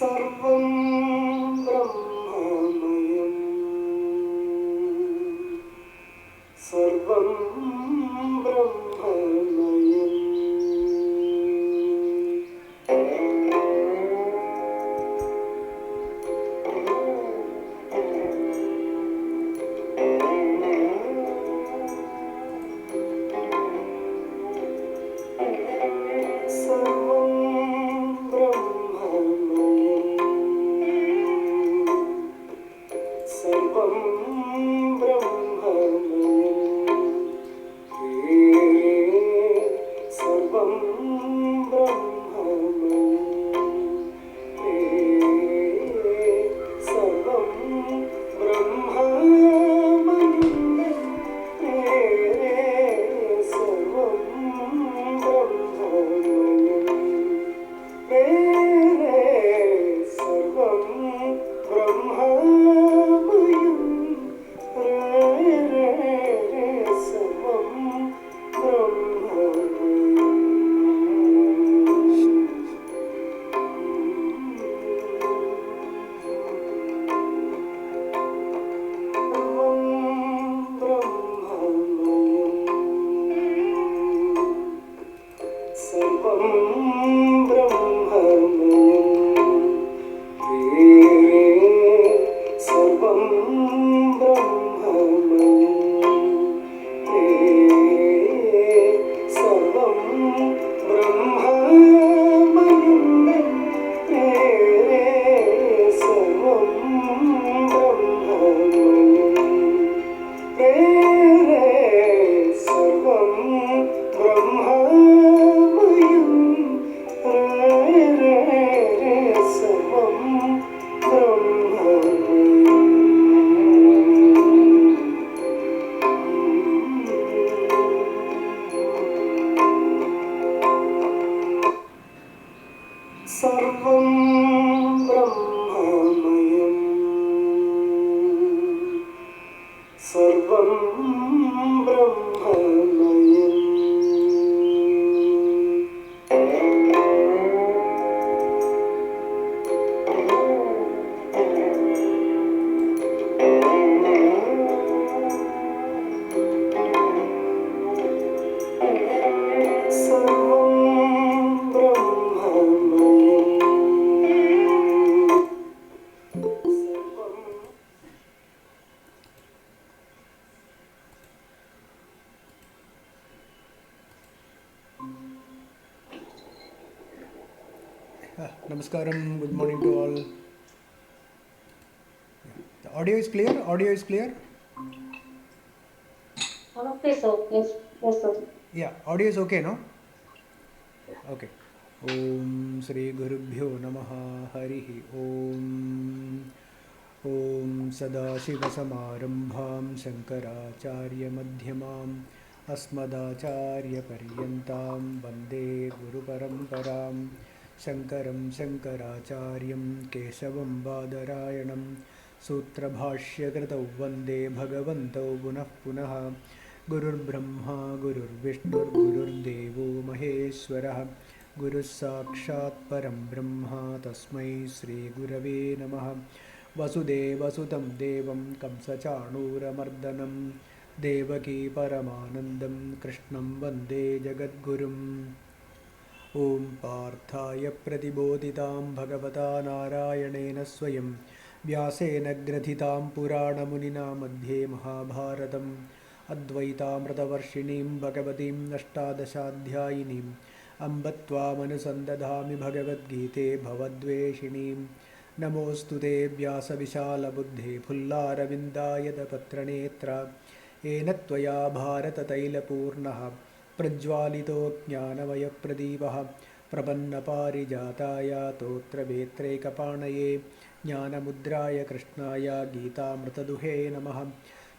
सर्वं ब्रह्ममयं सर्वं ब्रह्ममयं Namaskaram, good morning to all. The audio is clear? Audio is clear? Okay, sir. Yes, sir. Yeah, audio is okay, no? Okay. Om Sri Gurubhyo Namaha Harihi Om. Om Sadashiva Samarambham Shankaracharya Madhyamam Asmadacharya Paryantam Vande Guru Paramparam Shankaram Shankaracharyam Keshavam Badarayanam Sutrabhashya Kritau Vande Bhagavantau Punah Punah Gurur Brahma Gurur Vishnu Gurur Devo Maheshwarah Guru Sakshat Param Brahma Tasmai Sri Gurave Namaha Vasudevasutam Devam Kamsachanuramardanam Devaki Paramanandam Krishnam Vande Jagadgurum Om Parthaya Pratibodhitam Bhagavata Narayanena Swayam Vyasena Grathitam Purana Munina Madhye Mahabharatam Advaitamratavarshinim Bhagavatim Ashtadashadhyayinim Ambatvamanusandathami Bhagavad Gite Bhavadveshinim Namostu te Vyasa-vishala-buddhe Phullaravinda-yadapatranetra Ena tvaya bharata-taila-purnaha Prajvalito jnanamaya-pradīpaha Prapanna-parijātaya Totra-vetreka-pānaye Jnana-mudraya Krishnaya Gita-mrtaduhe Namaha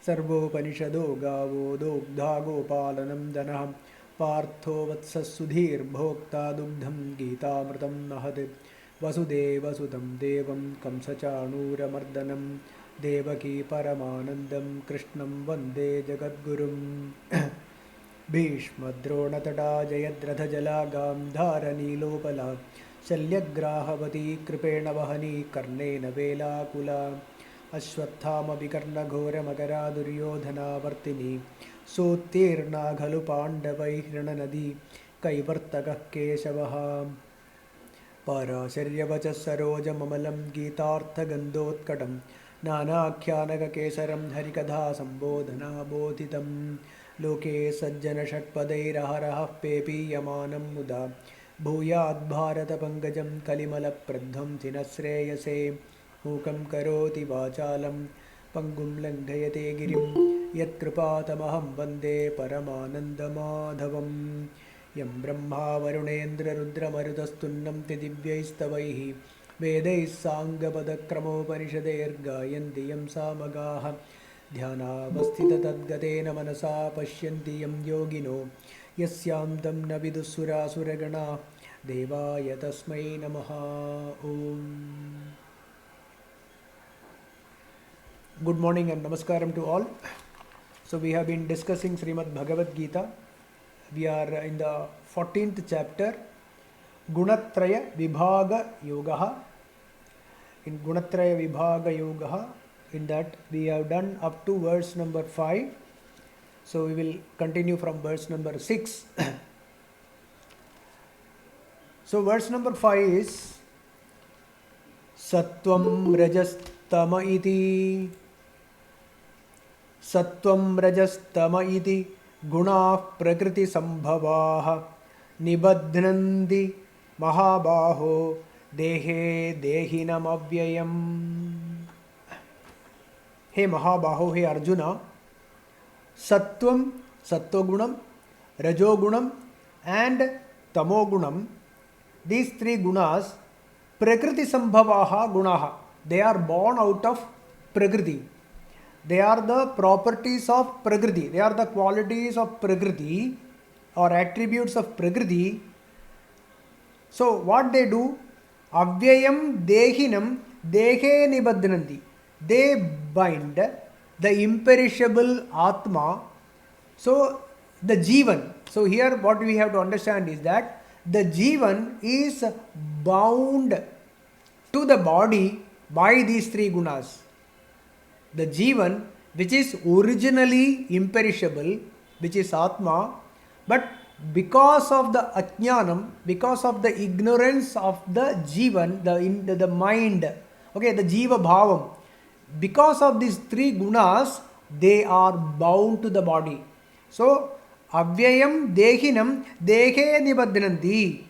Sarvopanishado gavo dogdha-gopalanam danah Partho vatsas-sudhir-bhokta dugdham Gita-mrtam nahad Vasudevasutam Devam Kamsachanuramardanam Devaki Paramanandam Krishnam Vande Jagadgurum Bhishma Dronatata Jayadratha Jalagam Dharani Lopala शल्यग्राहवती कृपेण वहनी कर्णेन वेलाकुला अश्वत्थामपि कर्णघोरमकरा दुर्योधनावर्तिनी सोत्तीर्णा खलु पाण्डवैर्णनदी कैवर्तकः केशवः पाराशर्यवचः सरोजममलं गीतार्थगन्धोत्कटं नानाख्यानककेसरं हरिकथासम्बोधनाबोधितं लोके सज्जनषट्पदैरहरः पेपीयमानं मुदा भूयाद्भारतपङ्कजं कलिमलप्रध्वंसि न श्रेयसे मूकं करोति वाचालं पङ्गुं लङ्घयते गिरिं यत्कृपातमहं वन्दे परमानन्दमाधवम् यं ब्रह्मा वरुणेन्द्ररुद्रमरुतस्तुन्नन्ति दिव्यैस्तवैः वेदैः साङ्गपदक्रमोपनिषदैर्गायन्ति यं सामगाः ध्यानावस्थिततद्गतेन मनसा पश्यन्ति यं योगिनो यस्यां तं न विदुःसुरासुरगणा देवाय तस्मै नमः ॐ Good morning and namaskaram to all. So we have been discussing Srimad Bhagavad Gita. We are in the 14th chapter, Guna-Thraya Vibhaaga Yogaha. In Guna-Thraya Vibhaaga Yogaha, in that we have done up to verse number 5. So we will continue from verse number 6. So verse number 5 is Sattvam Rajastama iti Sattvam Rajastama iti Guna Prakriti Sambhavaha Nibadhnandi Mahabaho Dehe Dehinam Avyayam. Hey Mahabaho, hey Arjuna, Sattvam, Sattogunam, Rajogunam and Tamogunam, these three gunas, Prakriti Sambhavaha Gunaha, they are born out of Prakriti. They are the properties of Prakriti. They are the qualities of Prakriti or attributes of Prakriti. So what they do? Avyayam Dehinam Dehe Nibadhananti. They bind the imperishable Atma. So the Jivan. So here what we have to understand is that the Jivan is bound to the body by these three gunas. The Jivan, which is originally imperishable, which is Atma, but because of the Ajnanam, because of the ignorance of the Jivan, the mind, okay, the Jiva Bhavam, because of these three gunas, they are bound to the body. So, Avyayam Dehinam Dehe Nibadhananti.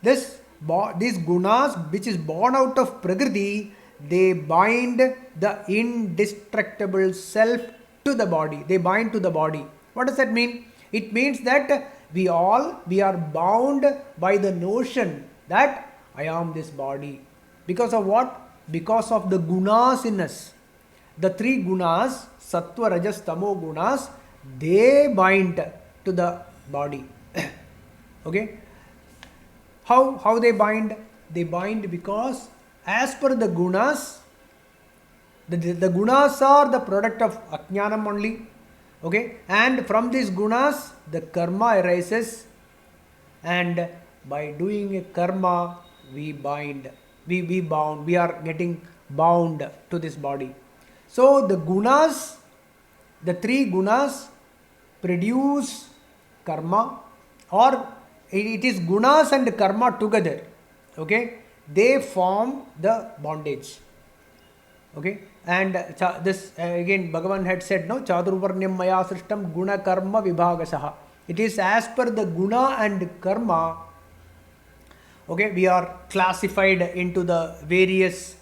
These gunas, which is born out of Prakriti, they bind the indestructible self to the body. They bind to the body. What does that mean? It means that we are bound by the notion that I am this body. Because of what? Because of the gunas in us. The three gunas, Sattva, Rajas, Tamo gunas, they bind to the body. Okay? How they bind? They bind because as per the gunas, the gunas are the product of Ajnanam only. Okay? And from these gunas, the karma arises. And by doing a karma, we bind. We bound. We are getting bound to this body. So the gunas, the three gunas produce karma, or it is gunas and karma together. Okay? They form the bondage. Okay? And this again Bhagavan had said, no, Chadurvarnyam Maya Srishtam Guna Karma Vibhagasaha. It is as per the guna and karma. Okay, we are classified into the various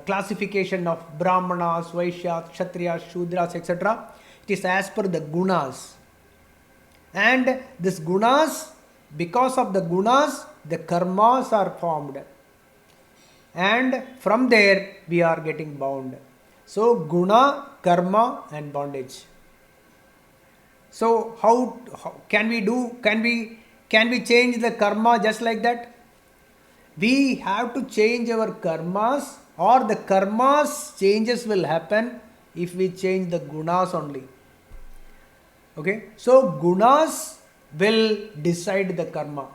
classification of Brahmanas, Vaishyas, Kshatriyas, Shudras, etc. It is as per the gunas. And this gunas, because of the gunas, the karmas are formed. And from there we are getting bound. So guna, karma and bondage. So how can we do? Can we change the karma just like that? We have to change our karmas, or the karmas changes will happen if we change the gunas only. Okay, so gunas will decide the karma.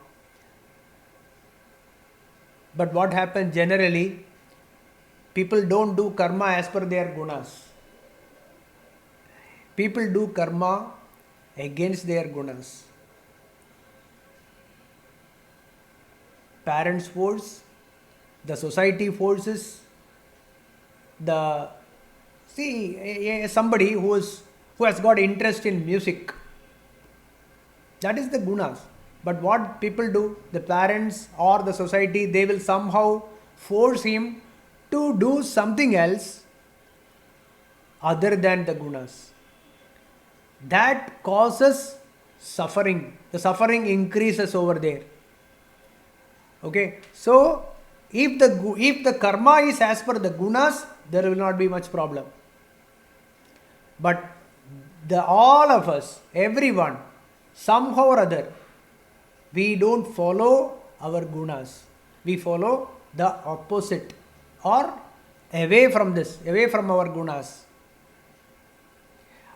But what happens generally, people don't do karma as per their gunas. People do karma against their gunas. Parents force, the society forces, the somebody who has got interest in music. That is the gunas. But what people do, the parents or the society, they will somehow force him to do something else other than the gunas. That causes suffering. The suffering increases over there. Okay, so if the karma is as per the gunas, there will not be much problem. But all of us, everyone, somehow or other, we don't follow our gunas. We follow the opposite or away from our gunas.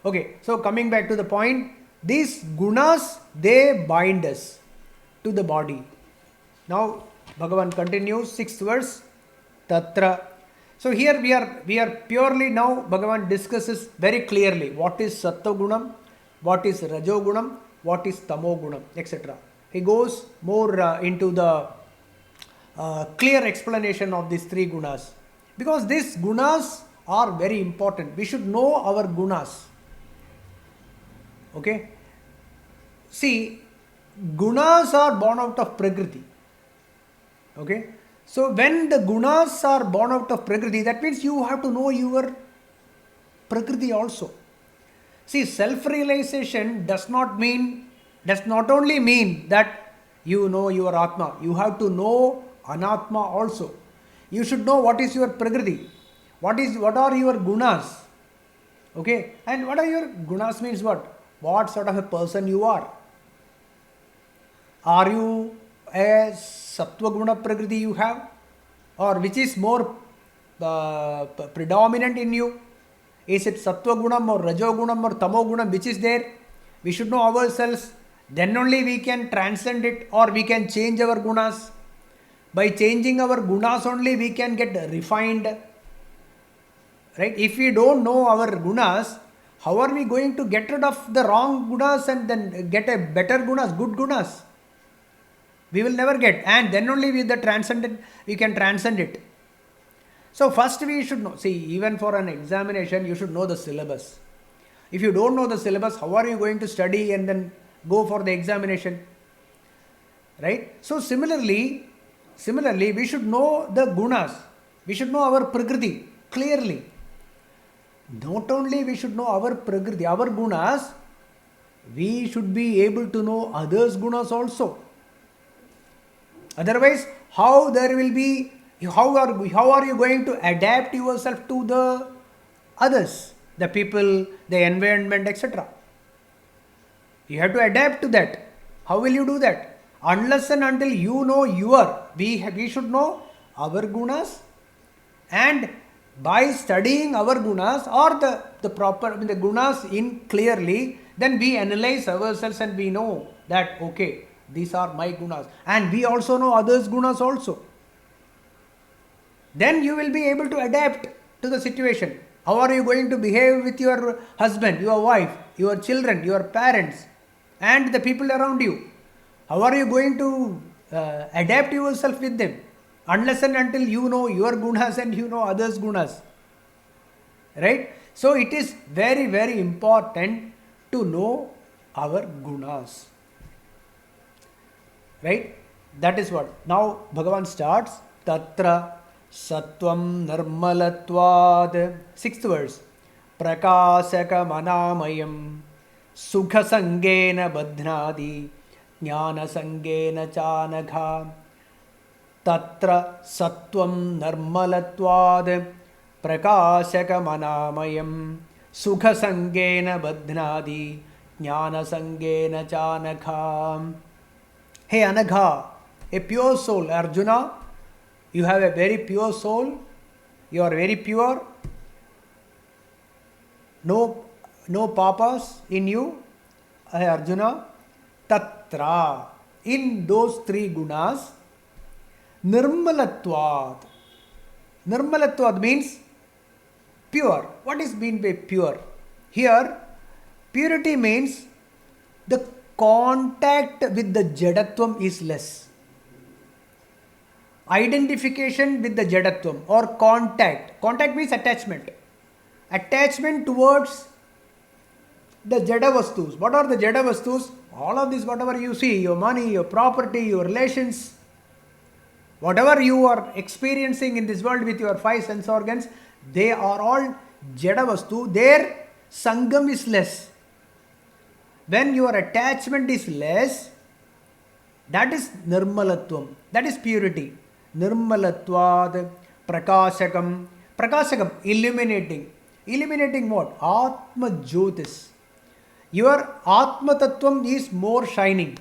Okay, so coming back to the point, these gunas, they bind us to the body. Now Bhagavan continues, 6th verse, Tatra. So here we are purely, now Bhagavan discusses very clearly what is Sattva Gunam, what is Rajo Gunam, what is Tamo Gunam, etc. He goes more into the clear explanation of these three gunas. Because these gunas are very important. We should know our gunas. Okay. See, gunas are born out of Prakriti. Okay. So when the gunas are born out of Prakriti, that means you have to know your Prakriti also. See, self-realization does not only mean that you know your Atma. You have to know Anatma also. You should know what is your Prakriti. What are your gunas. Okay. And what are your gunas means what? What sort of a person you are. Are you a Sattva Guna Prakriti you have? Or which is more predominant in you? Is it Sattva Gunam or Rajo Gunam or Tamo Gunam? Which is there? We should know ourselves. Then only we can transcend it, or we can change our gunas. By changing our gunas only we can get refined. Right? If we don't know our gunas, how are we going to get rid of the wrong gunas and then get a better gunas, good gunas? We will never get. And then only with the transcendent we can transcend it. So first we should know. See, even for an examination you should know the syllabus. If you don't know the syllabus, how are you going to study and then go for the examination? Right? So similarly we should know the gunas. We should know our Prakriti clearly. Not only we should know our Prakriti, our gunas, we should be able to know others' gunas also. Otherwise, how are you going to adapt yourself to the others, the people, the environment, etc.? You have to adapt to that. How will you do that? Unless and until you know we should know our gunas, and by studying our gunas or the gunas in clearly, then we analyze ourselves and we know that okay, these are my gunas, and we also know others' gunas also. Then you will be able to adapt to the situation. How are you going to behave with your husband, your wife, your children, your parents, and the people around you? How are you going to adapt yourself with them? Unless and until you know your gunas and you know others' gunas. Right? So it is very, very important to know our gunas. Right? That is what. Now Bhagavan starts. Tatra Sattvam Nirmalatvad. 6th verse. Prakasaka Manamayam Sukha Sangena Badhnadi Jnana Sangena Chanagha. Tatra Sattvam Nirmalatvad Prakasaka Manamayam Sukha Sangena Badhnadi Jnana Sangena Chanagha. Hey Anagha, a pure soul, Arjuna, you have a very pure soul, you are very pure, no papas in you, hey Arjuna, Tatra, in those three gunas, Nirmalatvad. Nirmalatvad means pure. What is mean by pure? Here, purity means the contact with the Jadatvam is less. Identification with the Jadatvam or contact. Contact means attachment. Attachment towards the Jada Vastus. What are the Jada Vastus? All of this, whatever you see, your money, your property, your relations, whatever you are experiencing in this world with your five sense organs, they are all Jada Vastu. Their Sangam is less. When your attachment is less, that is Nirmalatvam. That is purity. Nirmalatvad, Prakashakam. Prakashakam, illuminating. Illuminating what? Atma Jyotis. Your Atma Tattvam is more shining.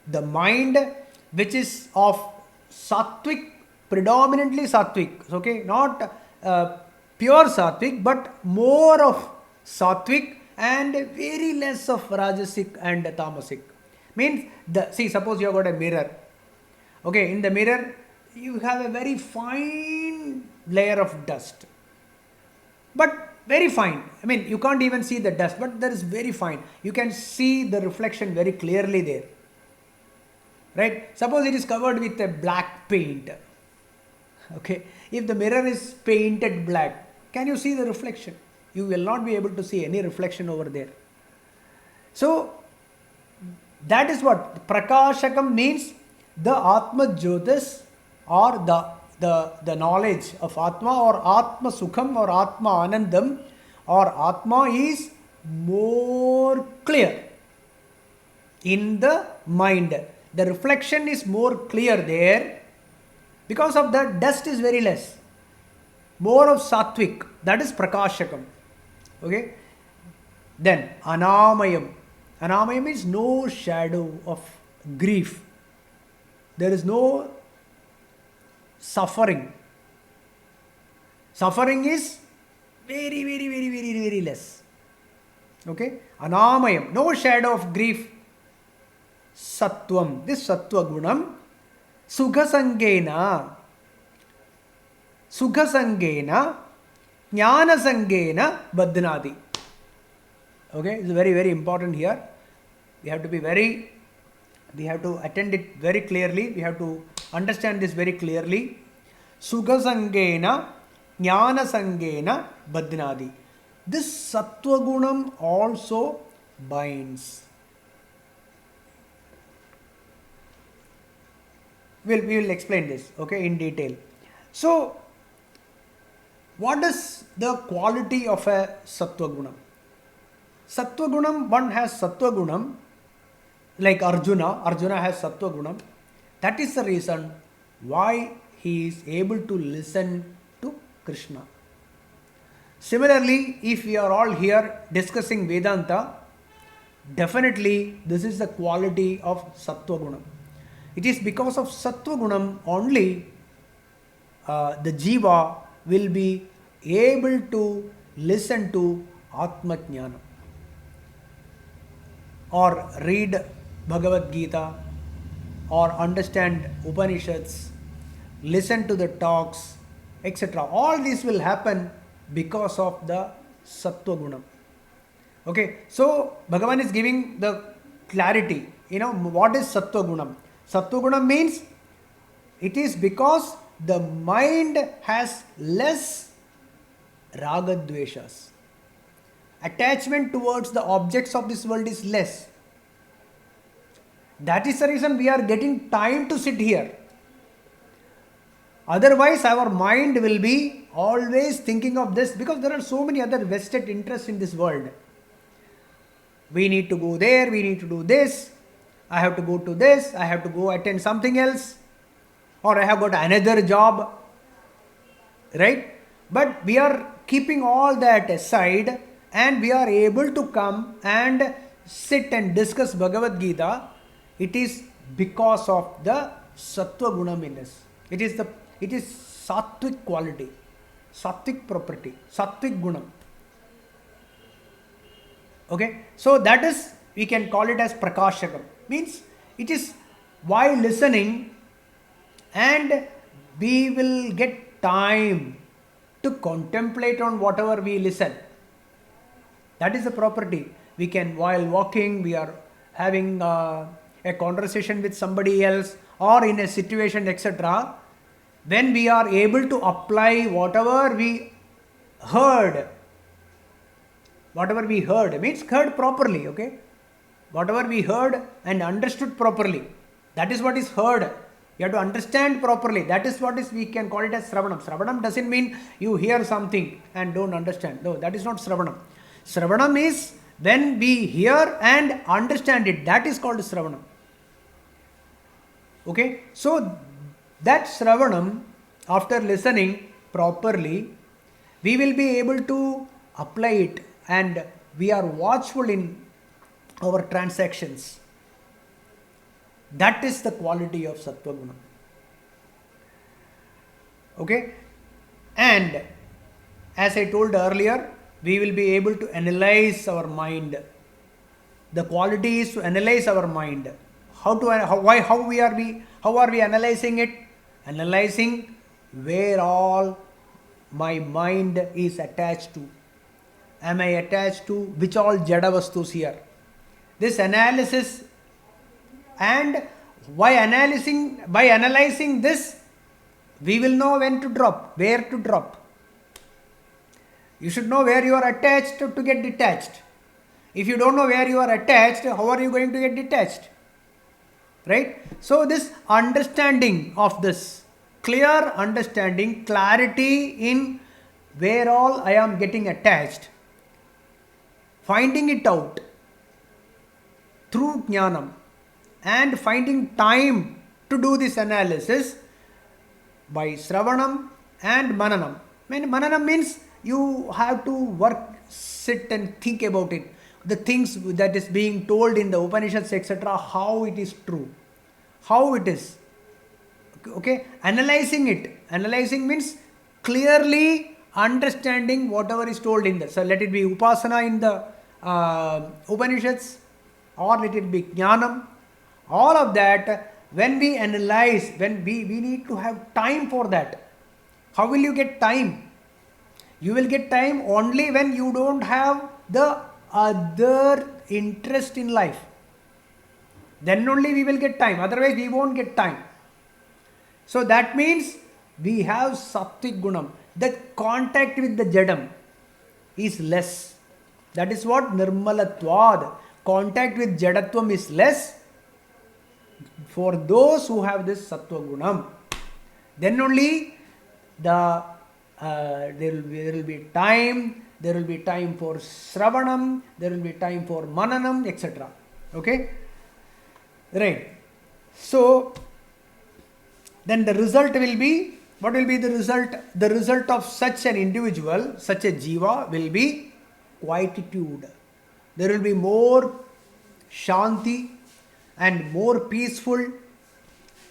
The mind which is of Sattvic, predominantly Sattvic, okay, not pure Sattvic, but more of Sattvic and very less of Rajasic and Tamasic. Means, suppose you have got a mirror. Okay, in the mirror, you have a very fine layer of dust. But very fine. I mean, you can't even see the dust, but that is very fine. You can see the reflection very clearly there. Right? Suppose it is covered with a black paint. Okay. If the mirror is painted black, can you see the reflection? You will not be able to see any reflection over there. So, that is what Prakashakam means. The Atma Jyotis or the knowledge of Atma or Atma Sukham or Atma Anandam or Atma is more clear in the mind. The reflection is more clear there because of the dust is very less. More of Sattvic, that is Prakashakam. Okay. Then Anamayam. Anamayam is no shadow of grief. There is no suffering. Suffering is very less. Okay. Anamayam, no shadow of grief. Sattvam, this Sattva Gunam, Sukha Sangena, Jnana Sangena, Badnadi. Okay, it's very important here. We have to attend it very clearly. We have to understand this very clearly. Sukha Sangena, Jnana Sangena, Badnadi. This Sattva Gunam also binds. We will explain this, okay, in detail. So, what is the quality of a Sattva Gunam? Sattva Gunam, one has Sattva Gunam, like Arjuna has Sattva Gunam. That is the reason why he is able to listen to Krishna. Similarly, if we are all here discussing Vedanta, definitely this is the quality of Sattva Gunam. It is because of Sattva Gunam only the Jiva will be able to listen to Atma Jnana or read Bhagavad Gita or understand Upanishads, listen to the talks, etc. All this will happen because of the Sattva Gunam. Okay, so Bhagavan is giving the clarity. What is Sattva Gunam? Sattva Gunam means it is because the mind has less raga dveshas. Attachment towards the objects of this world is less. That is the reason we are getting time to sit here. Otherwise, our mind will be always thinking of this because there are so many other vested interests in this world. We need to go there, we need to do this. I have to go to this, I have to go attend something else, or I have got another job, right? But we are keeping all that aside and we are able to come and sit and discuss Bhagavad Gita. It is because of the Sattva Gunam in us. It is Sattvic quality, Sattvic property, Sattvic Gunam. Okay, so that is, we can call it as Prakashakam. Means it is while listening, and we will get time to contemplate on whatever we listen. That is the property. We can, while walking, we are having a conversation with somebody else or in a situation, etc. When we are able to apply whatever we heard, means heard properly, okay? Whatever we heard and understood properly, that is what is heard. You have to understand properly. That is what is, we can call it as Sravanam. Sravanam doesn't mean you hear something and don't understand. No, that is not Sravanam. Sravanam is when we hear and understand it. That is called Sravanam. Okay, so that Sravanam, after listening properly, we will be able to apply it, and we are watchful in our transactions. That is the quality of Sattva Guna. Okay, and as I told earlier, we will be able to analyze our mind. The quality is to analyze our mind. How are we analyzing it? Analyzing where all my mind is attached to. Am I attached to which all Jada Vastus here? This analysis, and by analyzing this, we will know when to drop, where to drop. You should know where you are attached to get detached. If you don't know where you are attached, how are you going to get detached? Right? So this understanding of this, clear understanding, clarity in where all I am getting attached, finding it out through Jnanam, and finding time to do this analysis by Sravanam and Mananam. Mananam means you have to work, sit and think about it. The things that is being told in the Upanishads, etc., how it is true, how it is. Okay, analyzing it. Analyzing means clearly understanding whatever is told in the. So let it be Upasana in the Upanishads, or let it be Jnanam. All of that, when we analyze, when we need to have time for that. How will you get time? You will get time only when you don't have the other interest in life. Then only we will get time. Otherwise, we won't get time. So that means we have Sattvic Gunam. The contact with the Jadam is less. That is what Nirmalatvad. Contact with Jadatvam is less for those who have this Sattva Gunam. Then only there will be time. There will be time for Sravanam. There will be time for Mananam, etc. Okay? Right. So then the result will be, what will be the result? The result of such an individual, such a jiva, will be quietude. There will be more shanti and more peaceful.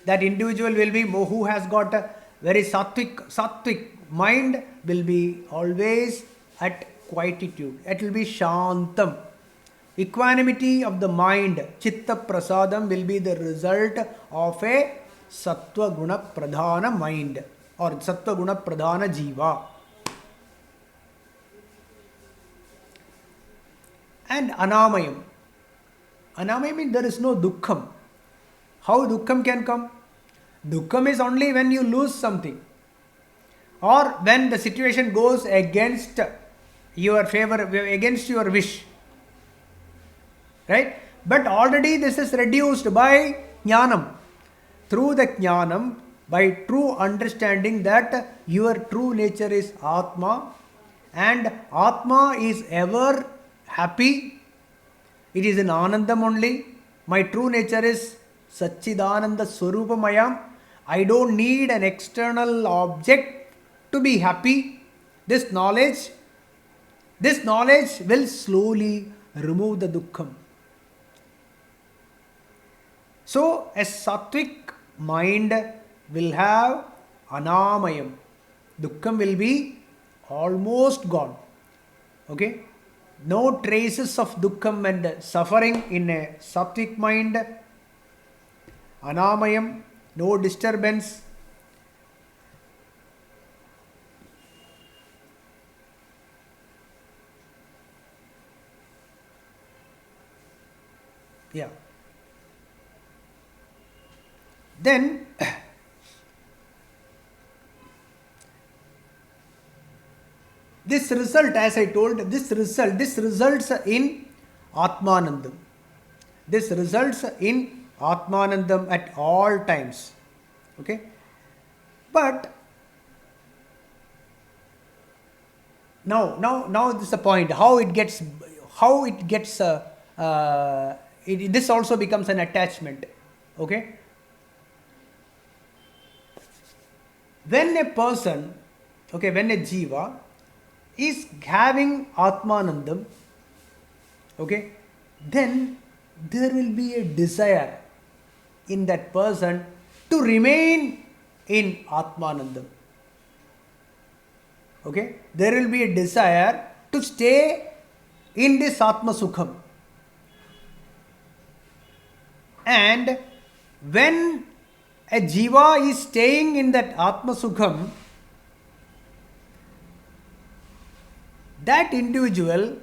That individual will be more, who has got a very sattvic mind, will be always at quietude. It will be shantam. Equanimity of the mind, chitta prasadam, will be the result of a sattva guna pradhana mind or sattva guna pradhana jiva. And anamayam. Anamayam means there is no dukkham. How dukkham can come? Dukkham is only when you lose something, or when the situation goes against your favor, against your wish. Right? But already this is reduced by jnanam. Through the jnanam, by true understanding that your true nature is Atma, and Atma is ever happy. It is in Anandam only. My true nature is Satchidananda Swarupamayam. I don't need an external object to be happy. This knowledge will slowly remove the dukkham. So a sattvic mind will have anamayam. Dukkham will be almost gone. Okay? No traces of dukkham and suffering in a sattvic mind. Anamayam, no disturbance, Yeah. Then this result, as I told, this results in Atmanandam. This results in Atmanandam at all times. Okay? But now this is the point. This also becomes an attachment. Okay? When a person, okay, when a jiva is having Atmanandam, okay, then there will be a desire in that person to remain in Atmanandam. Okay, there will be a desire to stay in this Atma Sukham. And when a jiva is staying in that Atma Sukham, that individual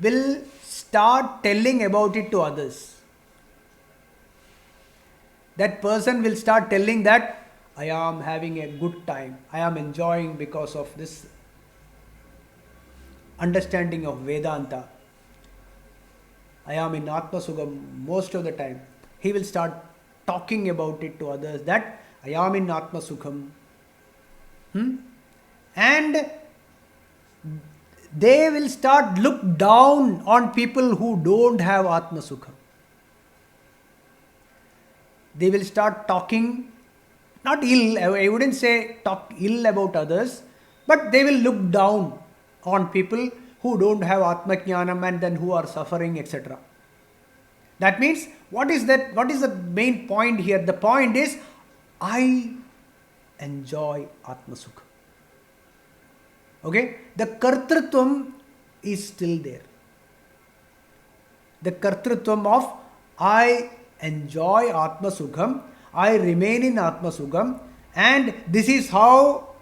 will start telling about it to others. That person will start telling that I am having a good time, I am enjoying because of this understanding of Vedanta. I am in Atma Sukham most of the time. He will start talking about it to others that I am in Atma Sukham. And they will start look down on people who don't have Atma Sukham. They will start talking, not ill, I wouldn't say talk ill about others, but they will look down on people who don't have Atma Jnanam and then who are suffering, etc. That means, what is that? What is the main point here? The point is, I enjoy Atma Sukha. Okay? The kartrutvam is still there. The kartrutvam of I enjoy Atma Sukham, I remain in Atma Sukham, and this is how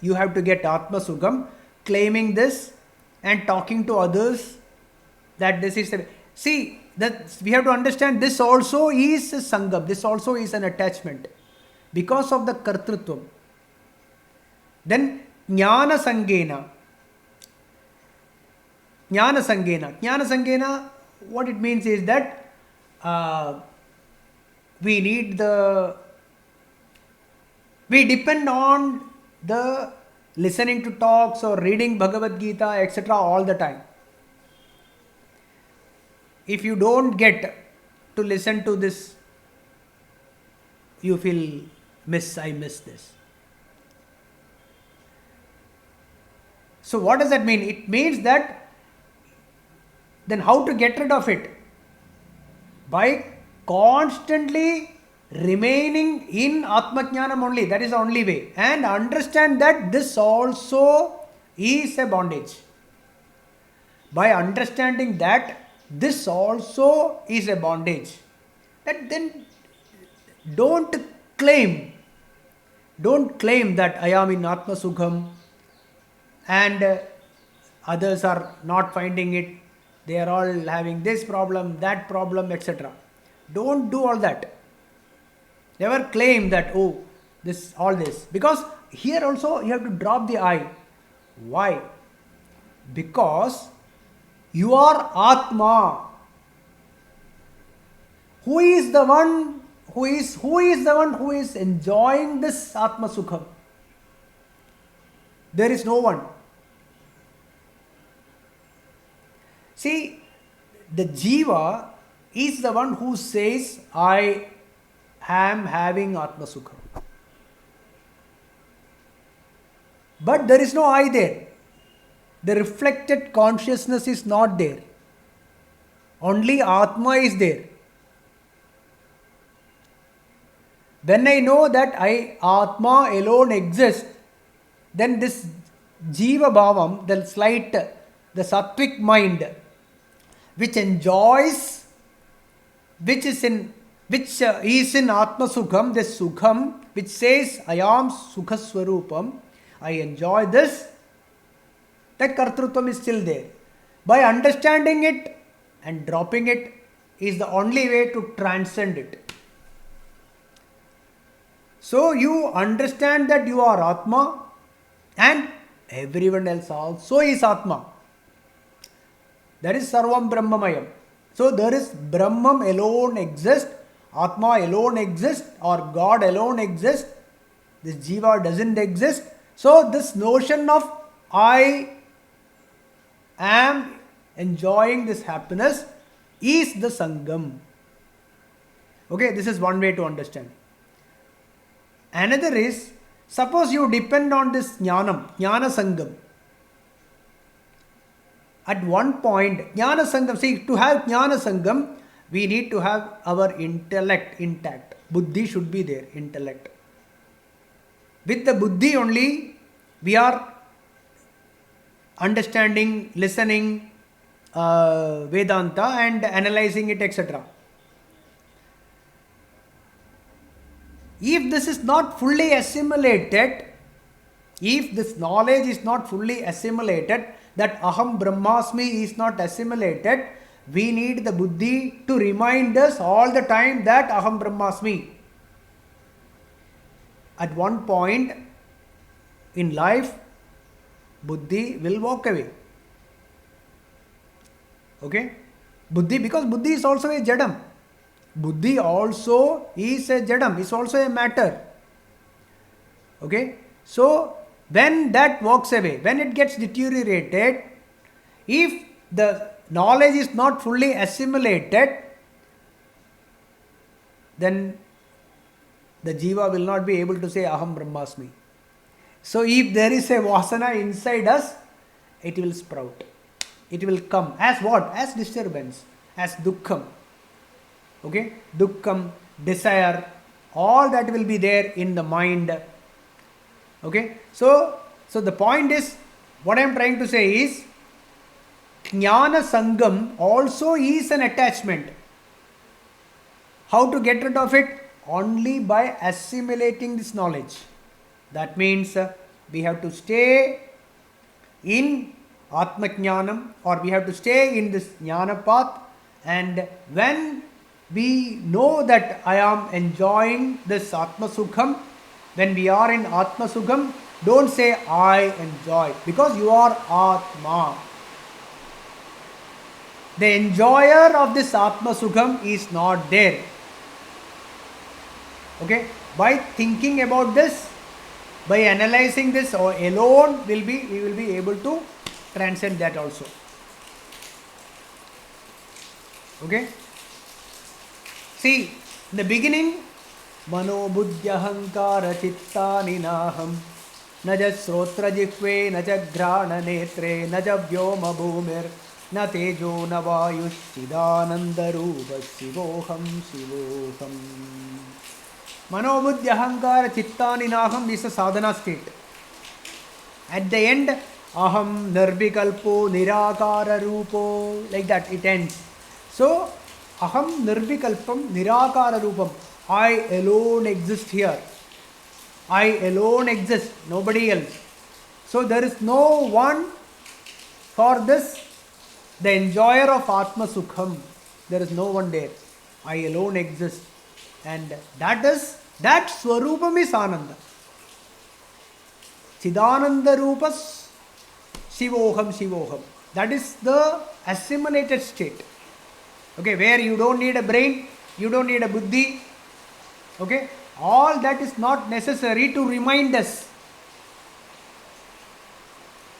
you have to get Atma Sukham, claiming this and talking to others that this is the... See, that we have to understand this also is a sangam, this also is an attachment because of the kartrutvam. Then Jnana Sangena, what it means is that we depend on the listening to talks or reading Bhagavad Gita, etc. all the time. If you don't get to listen to this, you feel I miss this. So what does that mean? It means that then how to get rid of it? By constantly remaining in Atmajnanam only. That is the only way. And understand that this also is a bondage. By understanding that this also is a bondage, that then don't claim that I am in Atma Sukham and others are not finding it, they are all having this problem, that problem, etc. Don't do all that. Never claim that, oh, this, all this. Because here also you have to drop the I. Why? Because you are Atma. Who is the one who is enjoying this Atma Sukham? There is no one. See, the Jiva is the one who says, I am having Atma Sukham. But there is no I there. The reflected consciousness is not there. Only Atma is there. When I know that Atma alone exists, then this Jiva Bhavam, the slight, the sattvic mind, which enjoys, which is in Atma Sukham, this Sukham, which says, I am Sukha Swarupam, I enjoy this, that Kartrutvam is still there. By understanding it and dropping it, is the only way to transcend it. So you understand that you are Atma and everyone else also is Atma. That is Sarvam Brahmamayam. So there is Brahman alone exists, Atma alone exists, or God alone exists. This Jiva doesn't exist. So this notion of I am enjoying this happiness is the Sangam. Okay, this is one way to understand. Another is, suppose you depend on this Jnana Sangam. At one point, Jnana Sangam, see, to have Jnana Sangam, we need to have our intellect intact. Buddhi should be there, intellect. With the Buddhi only, we are understanding, listening Vedanta and analyzing it, etc. If this is not fully assimilated, if this knowledge is not fully assimilated, that Aham Brahmasmi is not assimilated, we need the Buddhi to remind us all the time that Aham Brahmasmi. At one point in life, Buddhi will walk away. Okay? Buddhi, because Buddhi is also a Jadam. Buddhi also is a Jadam, is also a matter. Okay? So, when that walks away, when it gets deteriorated, if the knowledge is not fully assimilated, then the Jiva will not be able to say Aham Brahmasmi. So if there is a Vasana inside us, it will sprout. It will come as what? As disturbance, as Dukkham. Okay? Dukkham, desire, all that will be there in the mind. Okay? So the point is, what I am trying to say is, Jnana Sangam also is an attachment. How to get rid of it? Only by assimilating this knowledge. That means we have to stay in Atma Jnanam, or we have to stay in this Jnana path, and when we know that I am enjoying this Atma Sukham, when we are in Atma Sukham, don't say I enjoy, because you are Atma. The enjoyer of this Atma Sukham is not there. Okay? By thinking about this, by analyzing this alone, we will be able to transcend that also. Okay? See, in the beginning, Mano Buddhya Hankara Chitta Ninaham Naja Srotra Jihve Naja Grana Netre Naja Vyoma Bhumir Na Tejo Na Vayush Chidananda Rupa Sivoham Sivoham. Mano Buddhya Hankara Chitta Ninaham is a sadhana state. At the end, Aham Nirvikalpo Nirakara Rupo, like that it ends. So, Aham Nirvikalpam Nirakara Rupam. I alone exist here. I alone exist, nobody else. So, there is no one for this, the enjoyer of Atma Sukham. There is no one there. I alone exist. And that Swarupam is Ananda. Chidananda Rupas Sivoham Sivoham. That is the assimilated state. Okay, where you don't need a brain, you don't need a buddhi. Okay, all that is not necessary to remind us.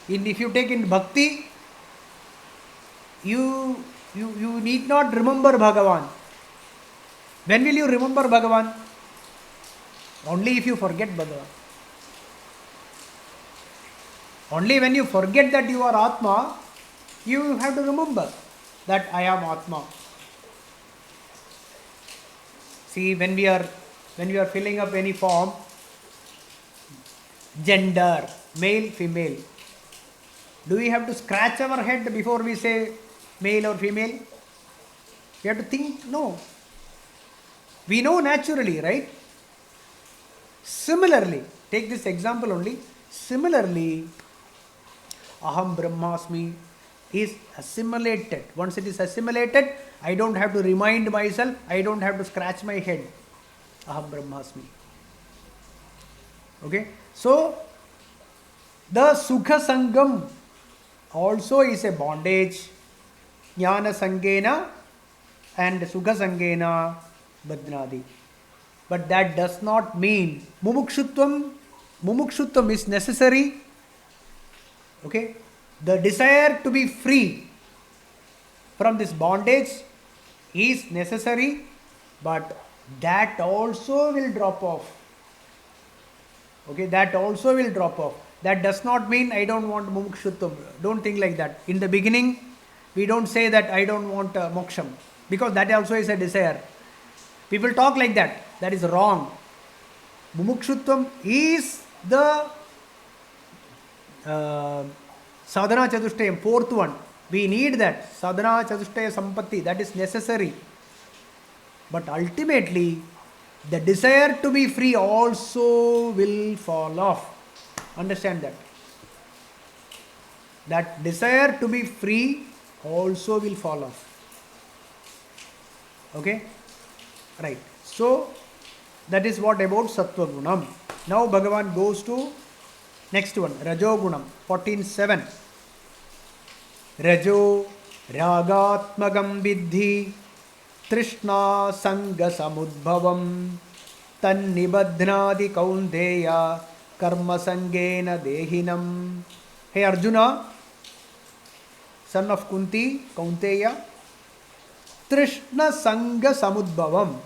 If you take in bhakti, you need not remember Bhagavan. When will you remember Bhagavan? Only if you forget Bhagavan. Only when you forget that you are Atma, you have to remember that I am Atma. See, when we are filling up any form, gender, male, female, do we have to scratch our head before we say male or female? We have to think? No. We know naturally, right? Similarly, take this example only. Similarly, Aham Brahmasmi, is assimilated. Once it is assimilated, I don't have to remind myself, I don't have to scratch my head. Aham Brahmasmi. Okay, so the Sukha Sangam also is a bondage. Jnana Sangena and Sukha Sangena Badnadi. But that does not mean mumukshutvam is necessary. Okay, the desire to be free from this bondage is necessary, but that also will drop off. Okay, that also will drop off. That does not mean I don't want mumukshutvam. Don't think like that. In the beginning, we don't say that I don't want moksham, because that also is a desire. People talk like that. That is wrong. Mumukshutvam is the sadhana chatushtayam, fourth one. We need that. Sadhana chatushtaya sampatti. That is necessary. But ultimately, the desire to be free also will fall off. Understand that. That desire to be free also will fall off. Okay? Right. So, that is what about Sattva Gunam. Now Bhagavan goes to next one, Rajo Gunam, 14.7. Rajo Ragatmagam Vidhi Trishna Sanga Samudbhavam Tan Nibadhnadi Kaunteya Karma Sangena Dehinam. Hey Arjuna, son of Kunti, Kaunteya, Trishna Sanga Samudbhavam.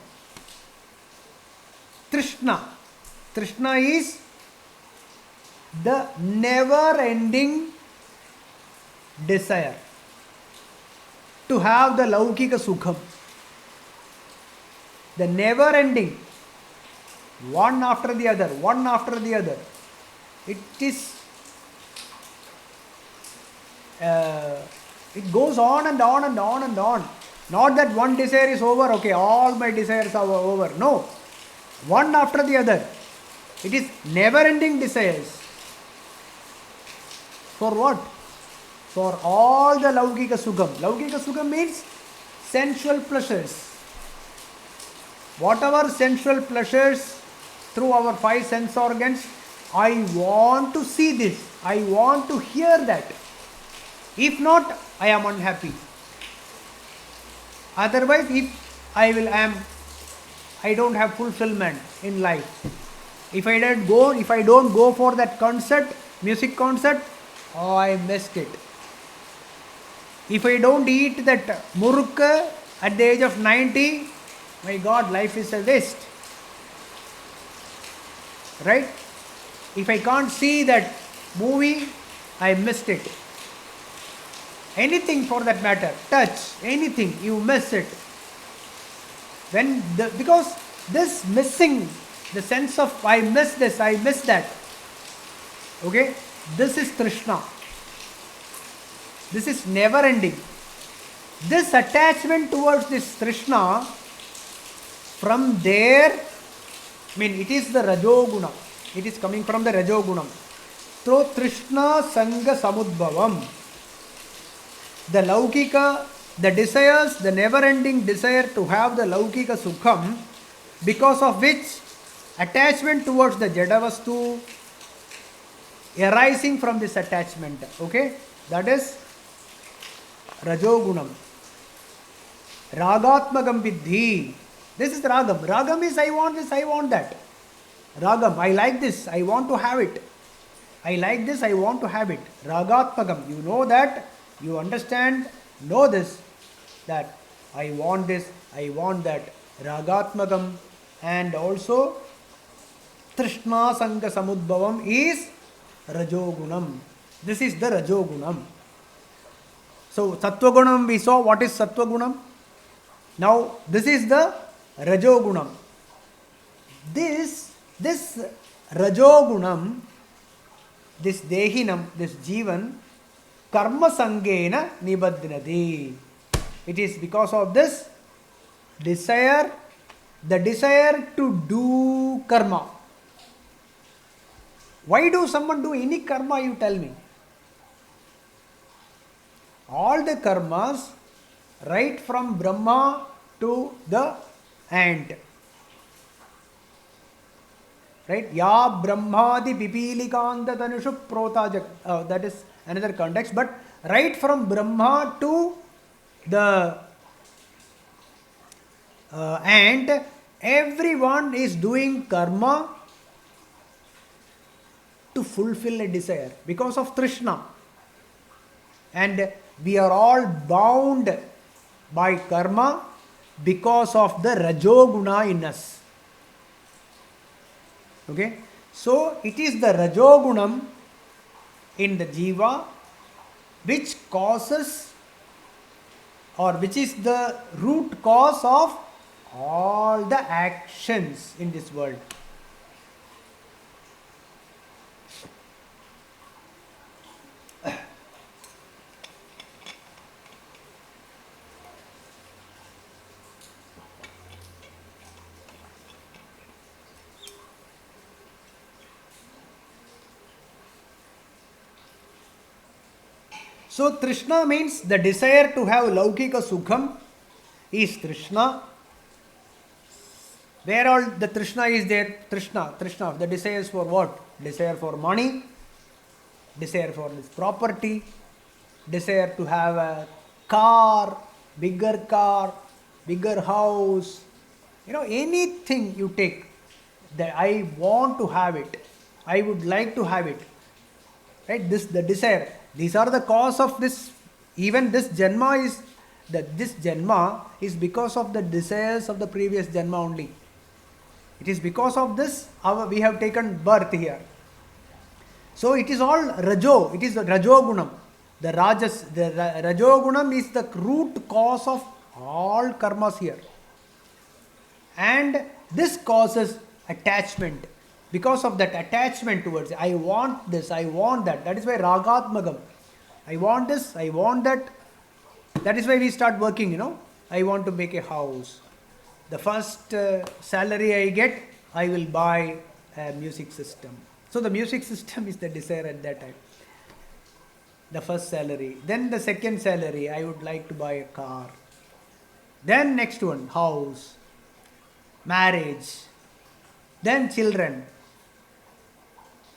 Trishna is the never ending desire to have the Laukika Sukham. The never ending, one after the other, one after the other. It is, it goes on and on and on and on. Not that one desire is over, okay, all my desires are over. No. One after the other. It is never ending desires. For what? For all the Laukika Sukham. Laukika Sukham means sensual pleasures. Whatever sensual pleasures through our five sense organs, I want to see this. I want to hear that. If not, I am unhappy. Otherwise, if I don't have fulfillment in life. If I don't go for that concert, music concert, oh, I missed it. If I don't eat that murukka at the age of 90, my God, life is a waste. Right? If I can't see that movie, I missed it. Anything for that matter, touch, anything, you miss it. Because this missing, the sense of I miss this, I miss that. Okay? This is Trishna. This is never ending. This attachment towards this Trishna, from there, it is the Rajoguna. It is coming from the Rajogunam. So, Trishna Sanga Samudbhavam. The Laukika, the desires, the never-ending desire to have the Laukika Sukham, because of which attachment towards the Jadavastu arising from this attachment. Okay? That is Rajogunam. Ragatmagam Vidhi. This is Ragam. Ragam is I want this, I want that. Ragam, I like this, I want to have it. I like this, I want to have it. Ragatmagam, you know that, you understand, know this, that I want this, I want that. Ragatmagam, and also Trishna Sanga Samudbhavam is Rajogunam. This is the Rajogunam. So Sattvagunam we saw. What is Sattvagunam? Now this is the Rajogunam. This Rajogunam, this Dehinam, this Jivan, Karma Sangena Nibadhnati. It is because of this desire, the desire to do karma. Why do someone do any karma, you tell me? all the karmas, right from Brahma to the ant. Right? Ya Brahmadi Pipilikanta Tanushu Protajak. That is another context. But right from Brahma to the ant, everyone is doing karma to fulfill a desire because of Trishna. And we are all bound by karma because of the Rajoguna in us. Okay? So, it is the Rajogunam in the Jiva which causes, or which is the root cause of all the actions in this world. So, Trishna means the desire to have Laukika Sukham is Trishna. Where all the Trishna is there? Trishna. The desires for what? Desire for money, desire for this property, desire to have a car, bigger house. Anything you take, that I want to have it, I would like to have it. Right? The desire. These are the cause of this. Even this Janma is because of the desires of the previous Janma only. It is because of this we have taken birth here. So it is all Rajo. It is the Rajogunam. The Rajogunam is the root cause of all karmas here. And this causes attachment. Because of that attachment towards it, I want this, I want that. That is why Ragatmagam. I want this, I want that. That is why we start working, I want to make a house. The first salary I get, I will buy a music system. So the music system is the desire at that time. The first salary. Then the second salary, I would like to buy a car. Then next one, house, marriage, then children.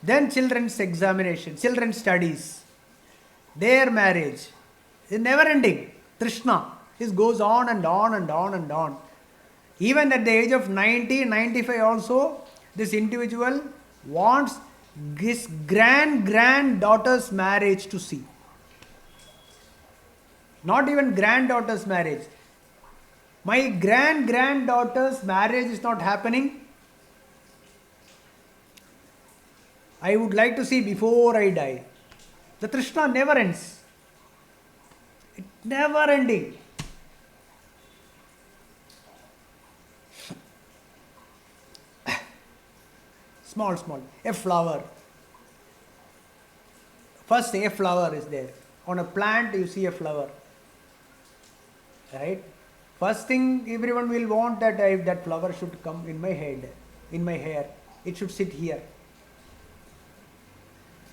Then children's examination, children's studies, their marriage. It's never ending. Trishna. This goes on and on and on and on. Even at the age of 90, 95 also, this individual wants his granddaughter's marriage to see. Not even granddaughter's marriage. My granddaughter's marriage is not happening. I would like to see before I die. The Trishna never ends. It never ending. Small. A flower. First a flower is there. On a plant you see a flower. Right? First thing everyone will want that flower should come in my head, in my hair. It should sit here.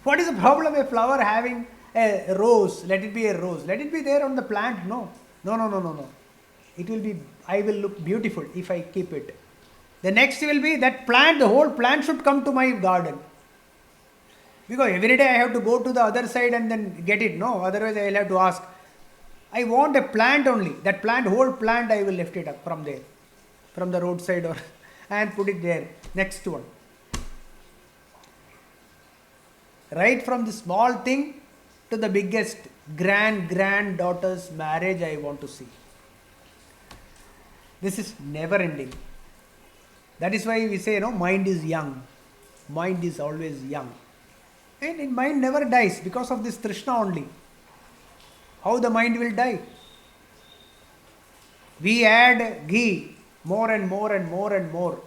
What is the problem? A flower having a rose, let it be a rose. Let it be there on the plant. No. It will be, I will look beautiful if I keep it. The next will be that plant, the whole plant should come to my garden. Because every day I have to go to the other side and then get it. No, otherwise I will have to ask. I want a plant only. That plant, whole plant I will lift it up from there. From the roadside and put it there. Next one. Right from the small thing to the biggest granddaughter's marriage I want to see. This is never ending. That is why we say, mind is young. Mind is always young. And mind never dies because of this Trishna only. How the mind will die? We add ghee more and more and more and more.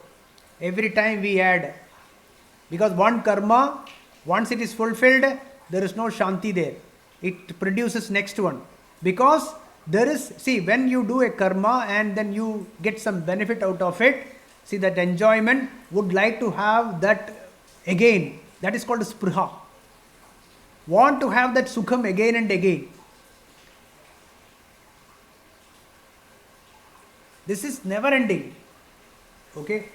Every time we add. Because one karma, once it is fulfilled, there is no Shanti there. It produces next one. Because there is, when you do a karma and then you get some benefit out of it, that enjoyment, would like to have that again. That is called spruha. Want to have that sukham again and again. This is never ending. Okay.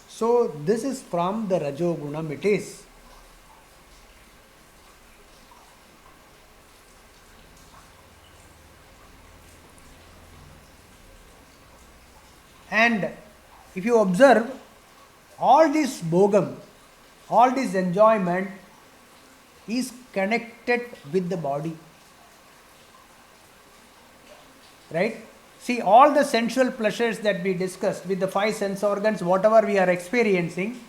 So this is from the Rajogunam it is. And if you observe, all this bhogam, all this enjoyment is connected with the body. Right? See, all the sensual pleasures that we discussed with the 5 sense organs, whatever we are experiencing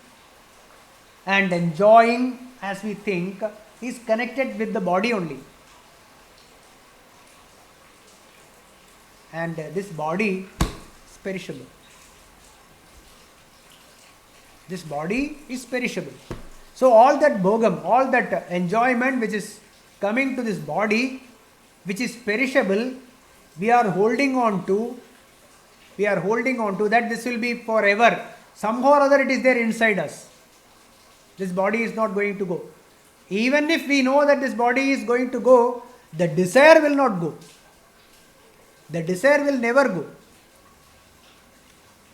and enjoying as we think, is connected with the body only. And this body is perishable. This body is perishable. So all that bhogam, all that enjoyment which is coming to this body, which is perishable, we are holding on to that this will be forever. Somehow or other it is there inside us. This body is not going to go. Even if we know that this body is going to go, the desire will not go. The desire will never go.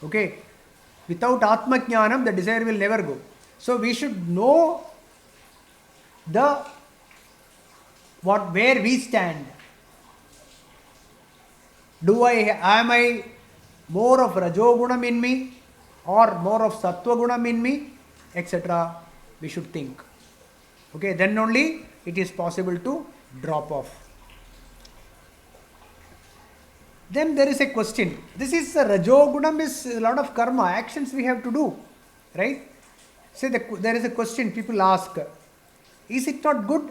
Okay. Without Atma Jnanam, the desire will never go. So we should know where we stand. Am I more of Rajogunam in me or more of Sattvagunam in me, etc. We should think. Okay, then only it is possible to drop off. Then there is a question. This is Rajogunam is a lot of karma, actions we have to do. Right? Say there is a question people ask. Is it not good?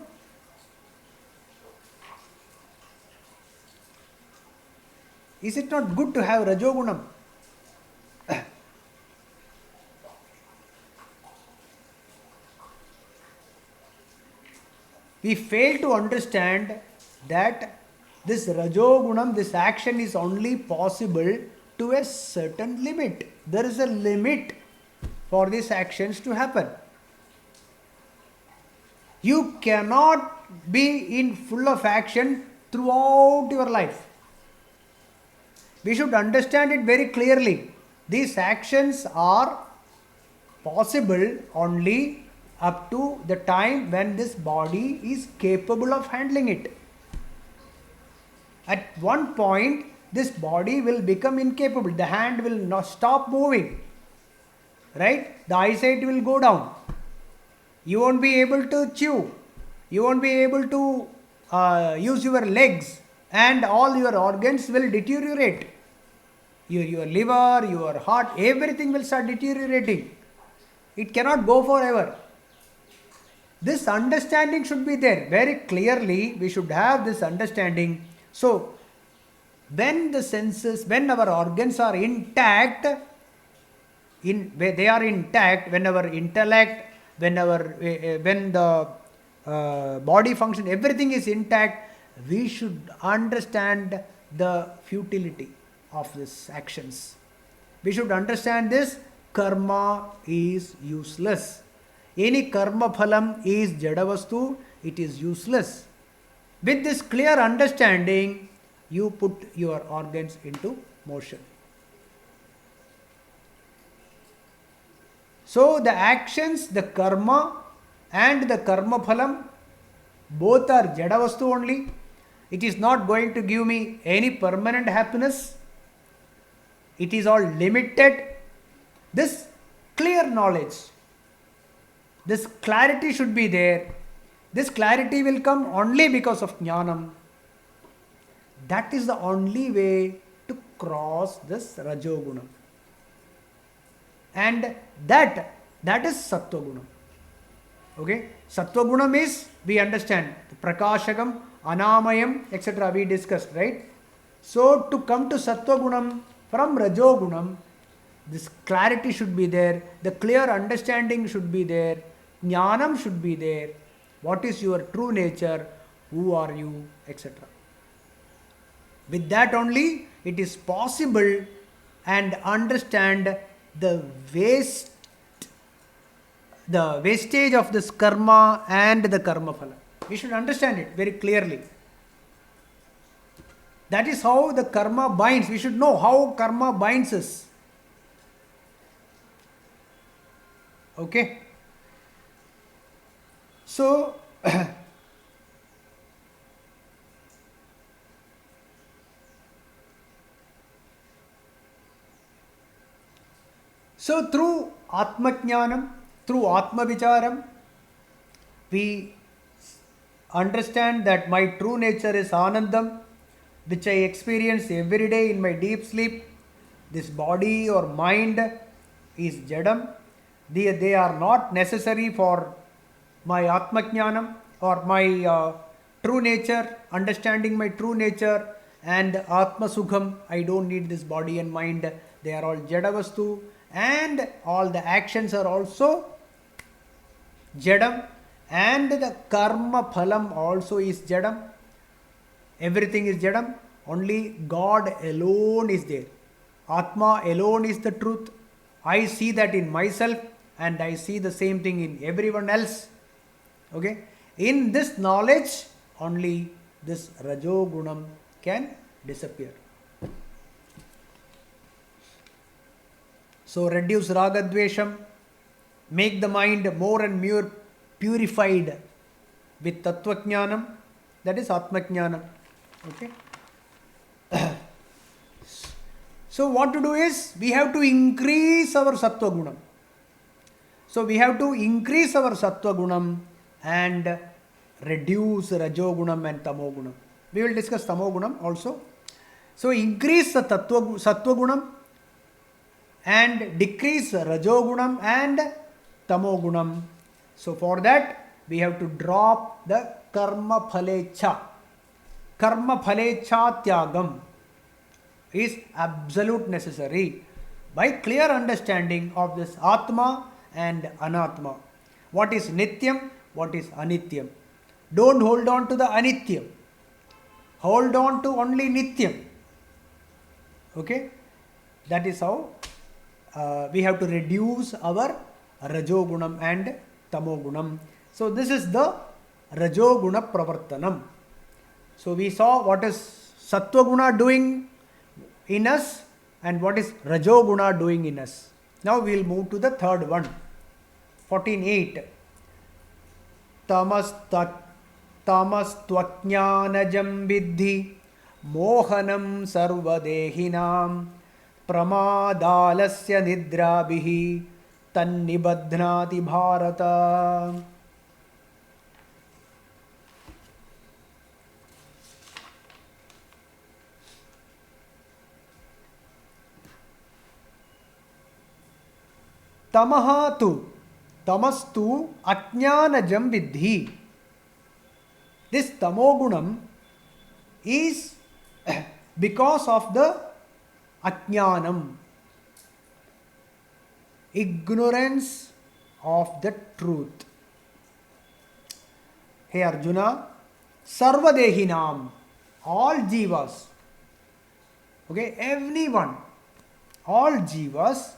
Is it not good to have Rajogunam? We fail to understand that this Rajogunam, this action is only possible to a certain limit. There is a limit for these actions to happen. You cannot be in full of action throughout your life. We should understand it very clearly. These actions are possible only up to the time when this body is capable of handling it. At one point, this body will become incapable. The hand will not stop moving. Right? The eyesight will go down. You won't be able to chew. You won't be able to use your legs. And all your organs will deteriorate. Your liver, your heart, everything will start deteriorating. It cannot go forever. This understanding should be there. Very clearly, we should have this understanding. So, when the senses, when our organs are intact, when our intellect, when the body function, everything is intact, we should understand the futility of these actions. We should understand this. Karma is useless. Any karma phalam is jadavastu, it is useless. With this clear understanding, you put your organs into motion. So the actions, the karma and the karma phalam, both are jadavastu only. It is not going to give me any permanent happiness. It is all limited. This clear knowledge, this clarity should be there. This clarity will come only because of jnanam. That is the only way to cross this Rajogunam. And that is Sattvagunam. Okay? Sattvagunam is, we understand, Prakashagam, Anamayam, etc. we discussed, right? So, to come to Sattvagunam from Rajogunam, this clarity should be there, the clear understanding should be there, jnanam should be there. What is your true nature? Who are you? Etc. With that only, it is possible and understand the wastage of this karma and the karma phala. We should understand it very clearly. That is how the karma binds. We should know how karma binds us. Okay. So, so through Atmajnanam, through Atma Vicharam, we understand that my true nature is Anandam, which I experience every day in my deep sleep. This body or mind is Jadam. They are not necessary for my Atmajnanam or my true nature, understanding my true nature and Atma Sukham. I don't need this body and mind. They are all Jadavastu, and all the actions are also Jadam, and the karma phalam also is Jadam. Everything is Jadam. Only God alone is there. Atma alone is the truth. I see that in myself and I see the same thing in everyone else. Okay. In this knowledge, only this Rajogunam can disappear. So reduce Ragadvesham, make the mind more and more purified with Tattvajnanam, that is Atmajnanam. Okay. So what to do is, we have to increase our Sattva Gunam. So we have to increase our Sattva Gunam and reduce Rajogunam and Tamogunam. We will discuss Tamogunam also. So increase the Sattva Gunam and decrease Rajogunam and Tamogunam. So for that, we have to drop the Karma Phalecha. Karma Phalecha Tyagam is absolute necessary by clear understanding of this Atma and Anatma. What is Nityam, what is Anityam. Don't hold on to the Anityam. Hold on to only Nityam. Okay? That is how we have to reduce our Rajogunam and Tamogunam. So this is the Rajoguna Pravartanam. So we saw what is Sattva-guna doing in us and what is Rajoguna doing in us. Now we will move to the third one. 14.8. Tamastvajnanajam vidhi mohanam sarvadehinam pramaadalasya nidrabihi tannibadhnati bharata. Tamastu ajnanajam vidhi. This tamogunam is because of the ajnanam, ignorance of the truth. Hey Arjuna, sarvadehinam, all jivas, okay, everyone, all jivas,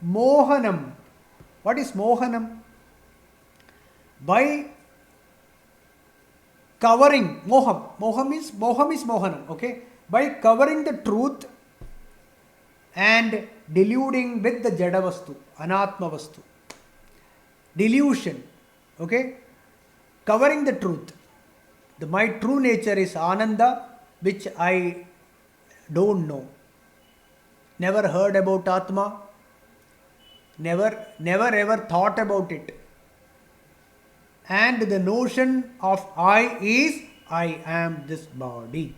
mohanam. What is mohanam? By covering, moham is mohanam, okay? By covering the truth and deluding with the Jadavastu, Anatma Vastu. Delusion, okay? Covering the truth. My true nature is Ananda, which I don't know. Never heard about Atma. Never ever thought about it. And the notion of I is, I am this body.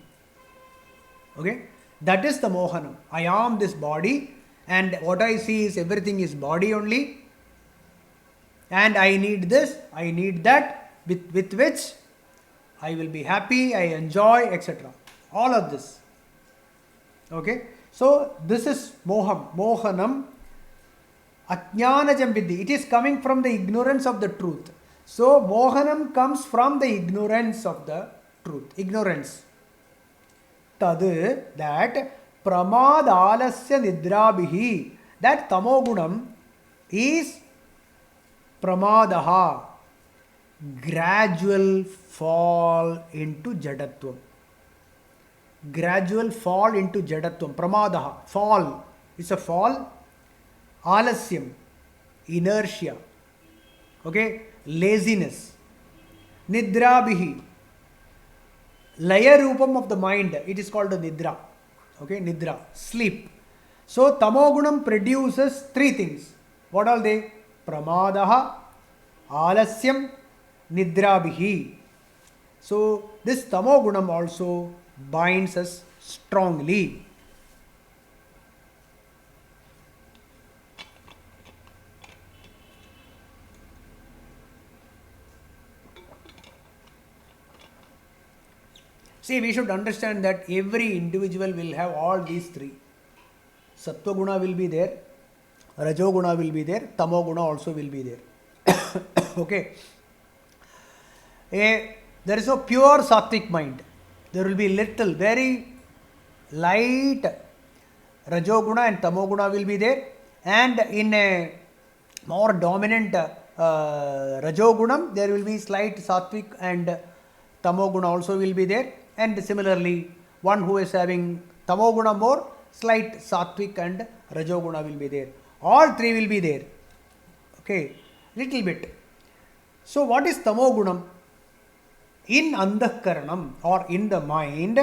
Okay? That is the mohanam. I am this body and what I see is everything is body only. And I need this, I need that, with which I will be happy, I enjoy, etc. All of this. Okay? So this is mohanam. Ajnanajam vidhi. It is coming from the ignorance of the truth. So mohanam comes from the ignorance of the truth. Ignorance. Tad, that pramadalasya nidrabihi. That tamogunam is pramadaha. Gradual fall into jadatvam. gradual fall into jadatvam, pramadaha, fall. It's a fall. Alasyam, inertia. Okay, laziness. Nidrabihi, laya rupam of the mind. It is called a nidra. Okay, nidra, sleep. So tamogunam produces three things. What are they? Pramadaha, alasyam, nidrabihi. So this tamogunam also binds us strongly. See, we should understand that every individual will have all these three. Sattva guna will be there, Rajo guna will be there, Tamo guna also will be there. Okay. There is a pure sattvic mind. There will be little, very light Rajo guna and Tamo guna will be there. And in a more dominant Rajo gunam, there will be slight sattvic and Tamo guna also will be there. And similarly, one who is having Tamo guna more, slight sattvic and Rajo guna will be there. All three will be there. Okay, little bit. So what is Tamo gunam? In Andhakaranam or in the mind,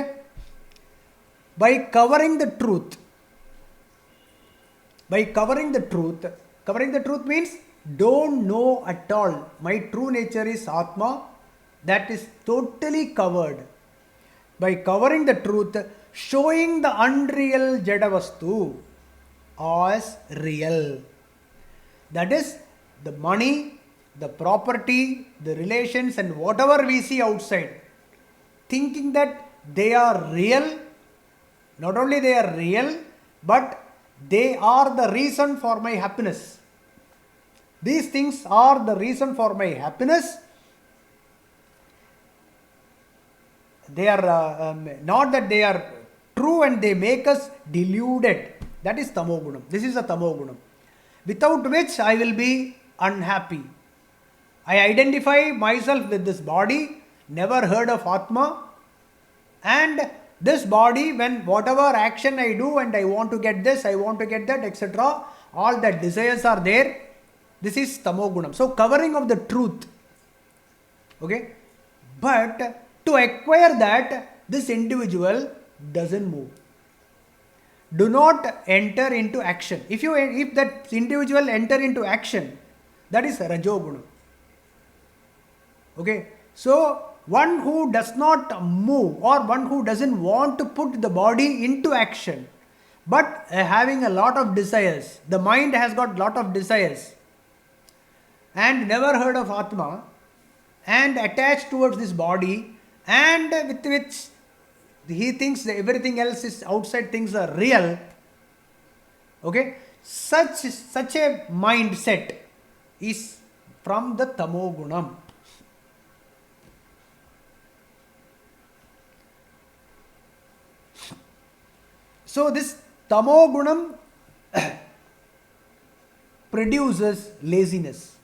by covering the truth, covering the truth means don't know at all. My true nature is Atma, that is totally covered. By covering the truth, showing the unreal Jadavastu as real. That is the money, the property, the relations and whatever we see outside. Thinking that they are real, not only they are real, but they are the reason for my happiness. These things are the reason for my happiness. They are not that they are true and they make us deluded. That is tamogunam. This is a tamogunam. Without which I will be unhappy. I identify myself with this body, never heard of Atma, and this body, when whatever action I do and I want to get this, I want to get that, etc., all that desires are there. This is tamogunam. So covering of the truth. Okay. But to acquire that, this individual doesn't move. Do not enter into action. If that individual enter into action, that is Rajoguna. Okay. So one who does not move or one who doesn't want to put the body into action, but having a lot of desires, the mind has got lot of desires and never heard of Atma and attached towards this body, and with which he thinks that everything else is outside things are real. Okay, such a mindset is from the tamogunam. So this tamogunam produces laziness.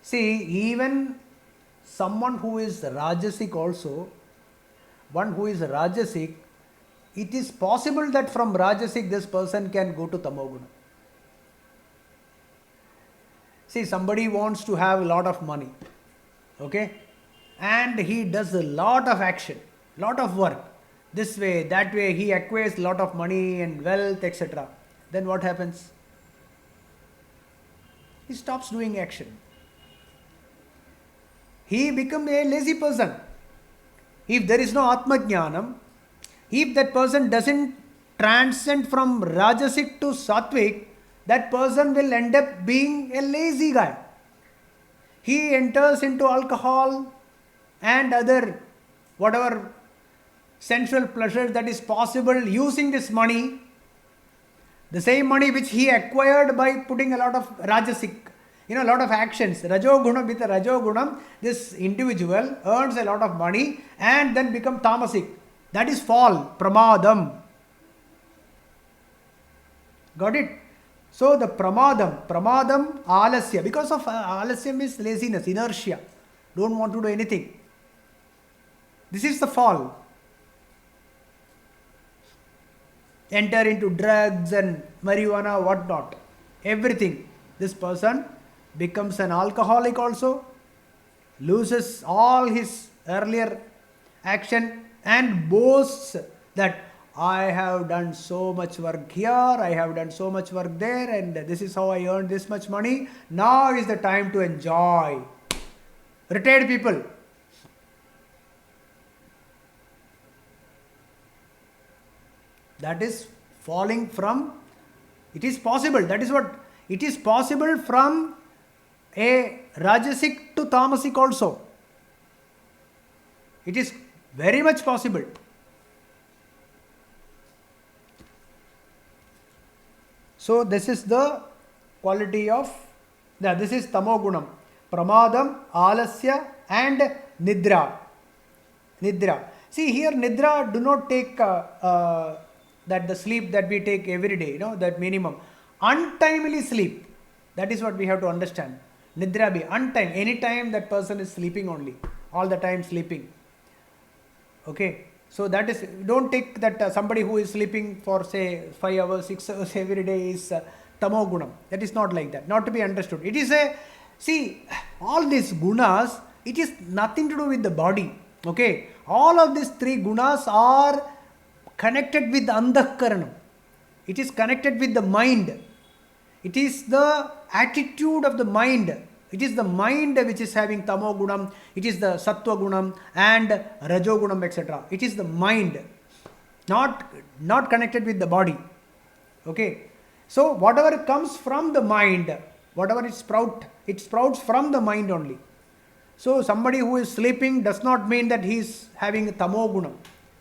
See, even someone who is Rajasic also, one who is Rajasic, it is possible that from Rajasic this person can go to Tamoguna. See, somebody wants to have a lot of money, okay, and he does a lot of action, lot of work, this way, that way, he acquires a lot of money and wealth, etc. Then what happens? He stops doing action. He becomes a lazy person. If there is no Atma Jnanam, if that person doesn't transcend from Rajasic to Sattvic, that person will end up being a lazy guy. He enters into alcohol and other whatever sensual pleasure that is possible using this money, the same money which he acquired by putting a lot of Rajasic, a lot of actions. Rajoguna, with the Rajogunam, this individual earns a lot of money and then become tamasic. That is fall, pramadam. Got it? So the pramadam, alasya, because of alasya is laziness, inertia, don't want to do anything. This is the fall. enter into drugs and marijuana, whatnot, everything. This person becomes an alcoholic also, loses all his earlier action and boasts that I have done so much work here, I have done so much work there, and this is how I earned this much money. Now is the time to enjoy. Retired people. That is falling from, it is possible, that is what, it is possible from a Rajasic to Tamasic also. It is very much possible. So this is the quality of, this is Tamogunam. Pramadam, Alasya and Nidra. Nidra. See here, Nidra, do not take that the sleep that we take every day, that minimum. Untimely sleep. That is what we have to understand. Nidra be untime. Any time that person is sleeping only. All the time sleeping. Okay. So that is, don't take that somebody who is sleeping for say 5 hours, 6 hours every day is Tamogunam. That is not like that. Not to be understood. It is see, all these gunas, it is nothing to do with the body. Okay. All of these 3 gunas are connected with Andhakaranam. It is connected with the mind. It is the attitude of the mind. It is the mind which is having Tamogunam. It is the Sattva Gunam and Rajogunam, etc. It is the mind, not connected with the body. Okay. So whatever comes from the mind, whatever it sprouts from the mind only. So somebody who is sleeping does not mean that he is having Tamogunam.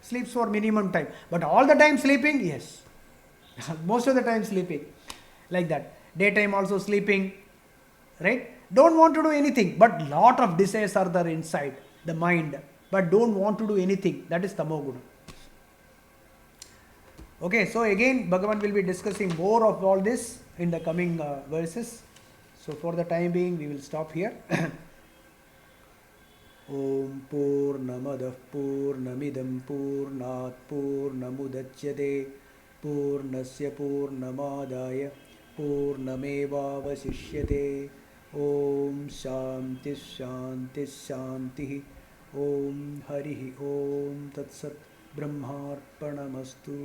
Sleeps for minimum time. But all the time sleeping, yes. Most of the time sleeping. Like that. Daytime also sleeping. Right? Don't want to do anything. But lot of desires are there inside the mind. But don't want to do anything. That is Tamogunam. Okay, so again Bhagavan will be discussing more of all this in the coming verses. So for the time being we will stop here. Om Purnamadah Purnamidam Purnat Purnamudachyate Purnasya Purnamadaya Purnamevavasishyate. Om Shanti Shanti Shanti. Om Harihi Om Tat Sat Brahmarpanamastu.